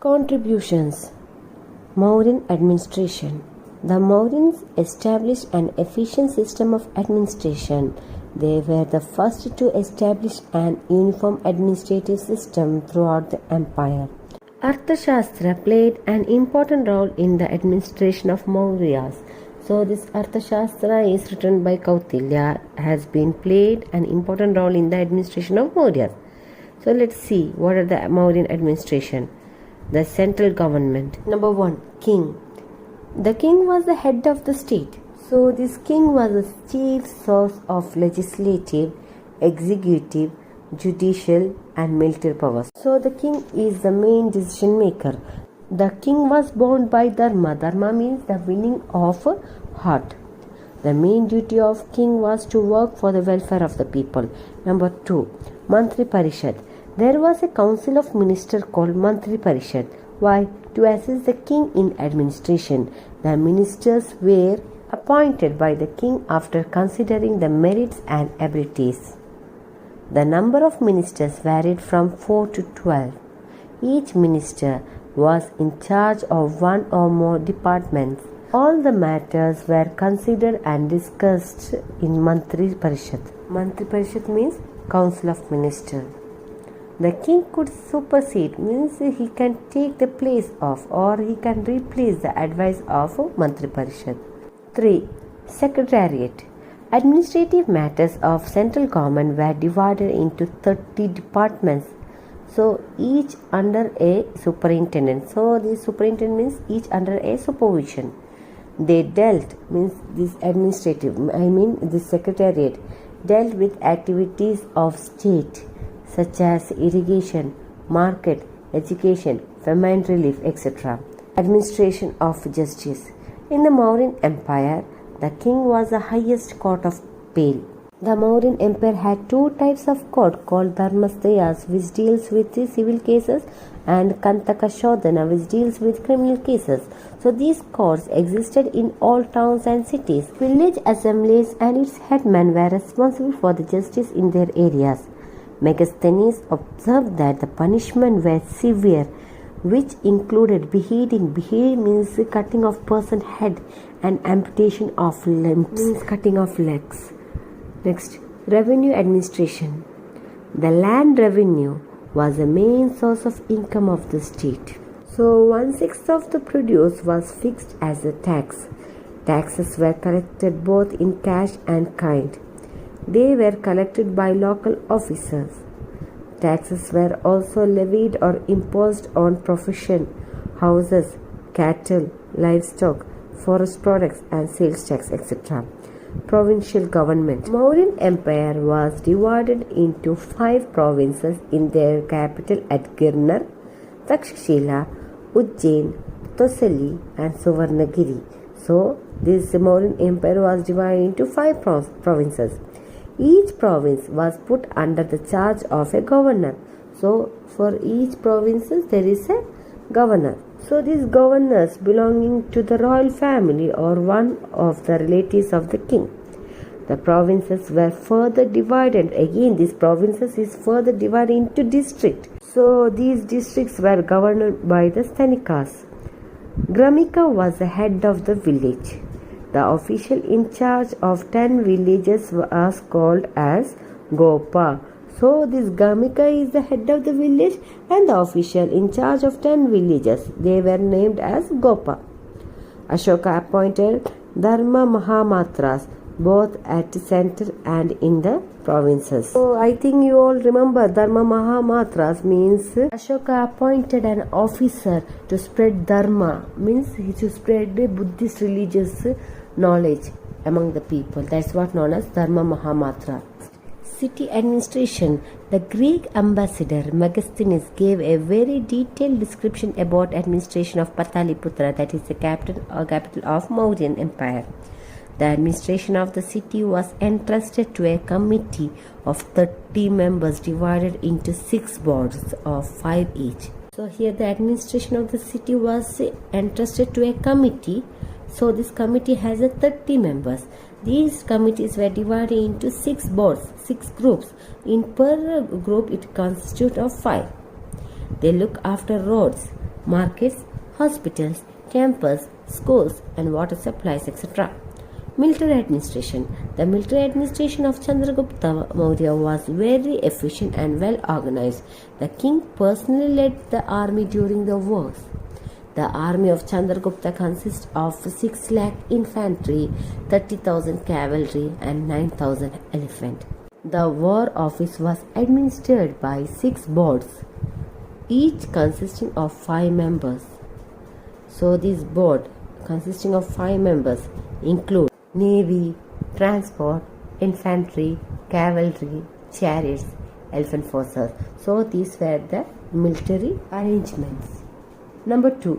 Contributions. Mauryan administration. The Mauryans established an efficient system of administration. They were the first to establish an uniform administrative system throughout the empire. Arthashastra played an important role in the administration of Mauryas. So this Arthashastra is written by Kautilya, has been played an important role in the administration of Mauryas. So let's see what are the Mauryan administration. The central government. Number 1. King. The king was the head of the state. So this king was the chief source of legislative, executive, judicial and military powers. So the king is the main decision maker. The king was bound by dharma. Dharma means the winning of heart. The main duty of king was to work for the welfare of the people. Number 2. Mantri Parishad. There was a council of ministers called Mantri Parishad. Why? To assist the king in administration. The ministers were appointed by the king after considering the merits and abilities. The number of ministers varied from 4 to 12. Each minister was in charge of one or more departments. All the matters were considered and discussed in Mantri Parishad. Mantri Parishad means Council of Ministers. The king could supersede, means he can take the place of or he can replace the advice of Mantri Parishad. 3. Secretariat. Administrative matters of central government were divided into 30 departments. So each under a superintendent. So the superintendent means each under a supervision. They dealt, means this administrative, this secretariat dealt with activities of state such as irrigation, market, education, famine relief, etc. Administration of justice. In the Mauryan Empire, the king was the highest court of appeal. The Mauryan Empire had two types of court called Dharmastayas, which deals with the civil cases, and Kantaka Shodhana, which deals with criminal cases. So these courts existed in all towns and cities. Village assemblies and its headmen were responsible for the justice in their areas. Megasthenes observed that the punishment were severe, which included beheading. Beheading means cutting off person's head, and amputation of limbs means cutting off legs. Next, revenue administration. The land revenue was the main source of income of the state. So 1/6 of the produce was fixed as a tax. Taxes were collected both in cash and kind. They were collected by local officers. Taxes were also levied or imposed on profession, houses, cattle, livestock, forest products and sales tax, etc. Provincial government. Mauryan Empire was divided into 5 provinces in their capital at Girnar, Takshashila, Ujjain, Tosali and Suvarnagiri. So this Mauryan Empire was divided into 5 provinces. Each province was put under the charge of a governor. So for each province there is a governor. So these governors belonging to the royal family or one of the relatives of the king. The provinces were further divided. Again, these provinces is further divided into districts. So these districts were governed by the Stanikas. Gramika was the head of the village. The official in charge of 10 villages was called as Gopa. So this Gramika is the head of the village and the official in charge of 10 villages. They were named as Gopa. Ashoka appointed Dharma Mahamatras both at the center and in the provinces. So I think you all remember Dharma Mahamatras means Ashoka appointed an officer to spread Dharma, means to spread the Buddhist religious knowledge among the people. That's what known as Dharma Mahamatra. City administration. The Greek ambassador Megasthenes gave a very detailed description about administration of Pataliputra, that is the capital of Mauryan Empire. The administration of the city was entrusted to a committee of 30 members divided into 6 boards of 5 each. So here the administration of the city was entrusted to a committee. So this committee has 30 members. These committees were divided into 6 boards, 6 groups. In per group it constitutes of 5. They look after roads, markets, hospitals, temples, schools, and water supplies, etc. Military administration. The military administration of Chandragupta Maurya was very efficient and well organized. The king personally led the army during the wars. The army of Chandragupta consists of 6 lakh infantry, 30,000 cavalry, and 9,000 elephant. The war office was administered by 6 boards, each consisting of 5 members. So this board consisting of 5 members include Navy, Transport, Infantry, Cavalry, Chariots, Elephant Forces. So these were the military arrangements. Number 2.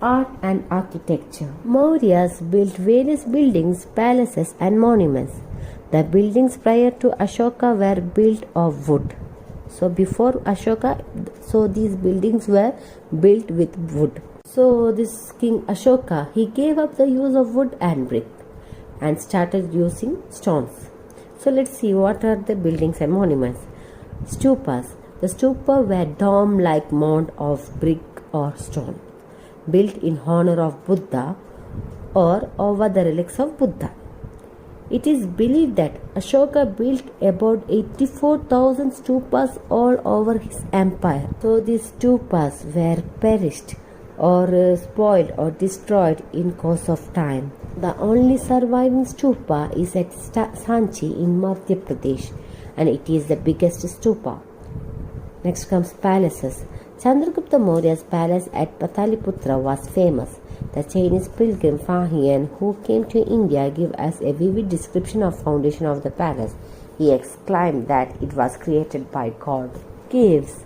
Art and architecture. Mauryas built various buildings, palaces and monuments. The buildings prior to Ashoka were built of wood. So before Ashoka, these buildings were built with wood. So this King Ashoka, he gave up the use of wood and brick and started using stones. So let's see what are the buildings and monuments. Stupas. The stupa were dome-like mound of brick or stone, built in honor of Buddha or over the relics of Buddha. It is believed that Ashoka built about 84,000 stupas all over his empire. So these stupas were perished or spoiled or destroyed in course of time. The only surviving stupa is at Sanchi in Madhya Pradesh, and it is the biggest stupa. Next comes palaces. Chandragupta Maurya's palace at Pataliputra was famous. The Chinese pilgrim Fahian, who came to India, gave us a vivid description of foundation of the palace. He exclaimed that it was created by God. Caves.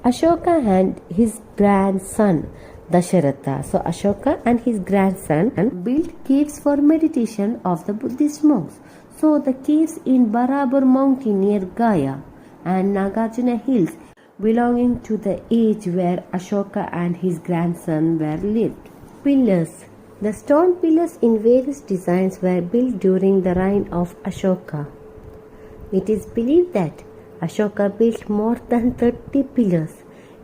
Ashoka and his grandson Dasharatha. So Ashoka and his grandson built caves for meditation of the Buddhist monks. So the caves in Barabar mountain near Gaya and Nagarjuna hills belonging to the age where Ashoka and his grandson were lived. Pillars. The stone pillars in various designs were built during the reign of Ashoka. It is believed that Ashoka built more than 30 pillars.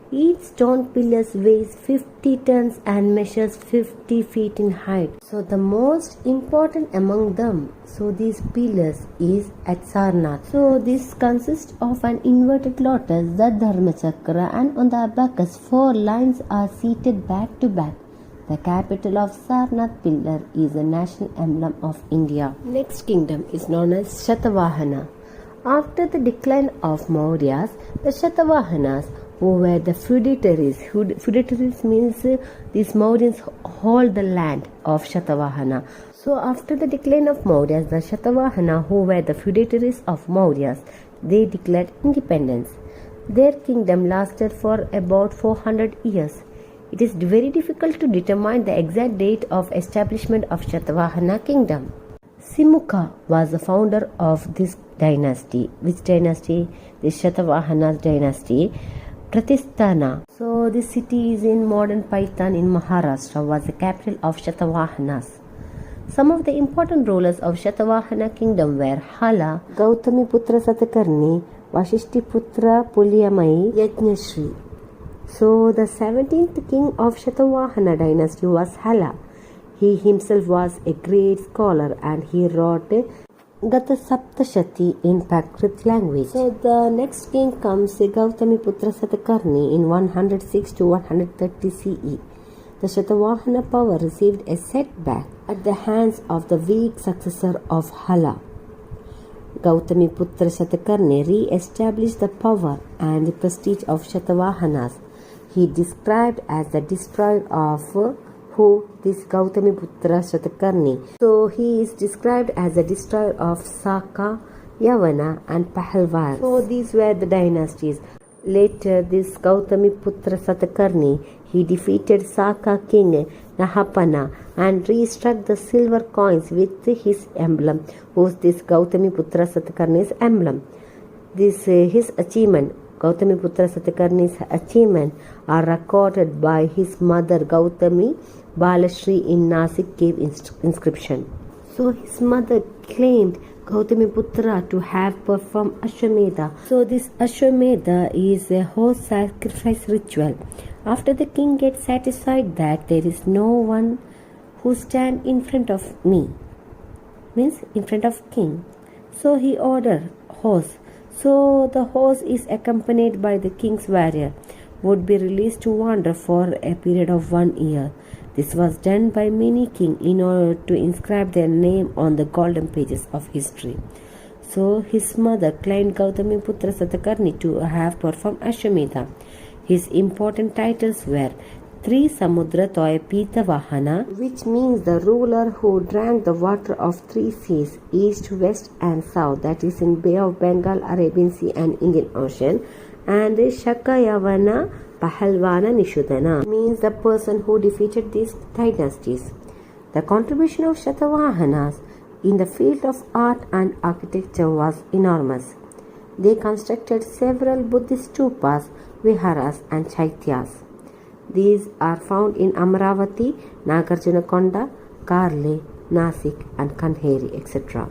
Each stone pillar weighs 50 tons and measures 50 feet in height. So the most important among them, these pillars is at Sarnath. So this consists of an inverted lotus, the Dharma Chakra, and on the abacus 4 lines are seated back to back. The capital of Sarnath pillar is the national emblem of India. Next kingdom is known as Shatavahana. After the decline of Mauryas, the Shatavahanas, who were the feudatories. Feudatories means these Mauryans hold the land of Shatavahana. So after the decline of Mauryas, the Shatavahana, who were the feudatories of Mauryas, they declared independence. Their kingdom lasted for about 400 years. It is very difficult to determine the exact date of establishment of Shatavahana kingdom. Simukha was the founder of this dynasty. Which dynasty? The Shatavahana dynasty. Pratisthana. So this city is in modern Paitan in Maharashtra, was the capital of Shatavahanas. Some of the important rulers of Shatavahana kingdom were Hala, Gautami Putra Satakarni, Vashishti Putra Pulyamai, Yajnashri. So the 17th king of Shatavahana dynasty was Hala. He himself was a great scholar and he wrote Gata Saptashati in Prakrit language. So the next king comes Gautami Putra Satakarni in 106 to 130 CE. The Shatavahana power received a setback at the hands of the weak successor of Hala. Gautami Putra Satakarni re-established the power and the prestige of Shatavahanas. He described as the destroyer of this Gautami Putra Satakarni. So he is described as the destroyer of Saka, Yavana and Pahalvar. So these were the dynasties. Later this Gautami Putra Satakarni, he defeated Saka king Nahapana and restruck the silver coins with his emblem, whose this Gautami Putra Satakarni's emblem. His achievement, Gautami Putra Satakarni's achievement, are recorded by his mother Gautami Balashri in Nasik cave inscription. So his mother claimed Gautami Putra to have performed Ashwamedha. So this Ashwamedha is a horse sacrifice ritual. After the king gets satisfied that there is no one who stand in front of me, means in front of king, so he order horse. So the horse is accompanied by the king's warrior would be released to wander for a period of 1 year. This was done by many kings in order to inscribe their name on the golden pages of history. So his mother claimed Gautami Putra Satakarni to have performed Ashwamedha. His important titles were Tri Samudra Toya Pita Vahana, which means the ruler who drank the water of 3 seas, east, west and south, that is in Bay of Bengal, Arabian Sea and Indian Ocean, and Shakayavana Pahalvana Nishudana, means the person who defeated these dynasties. The contribution of Shatavahanas in the field of art and architecture was enormous. They constructed several Buddhist stupas, viharas and chaityas. These are found in Amaravati, Nagarjunakonda, Karle, Nasik and Kanheri, etc.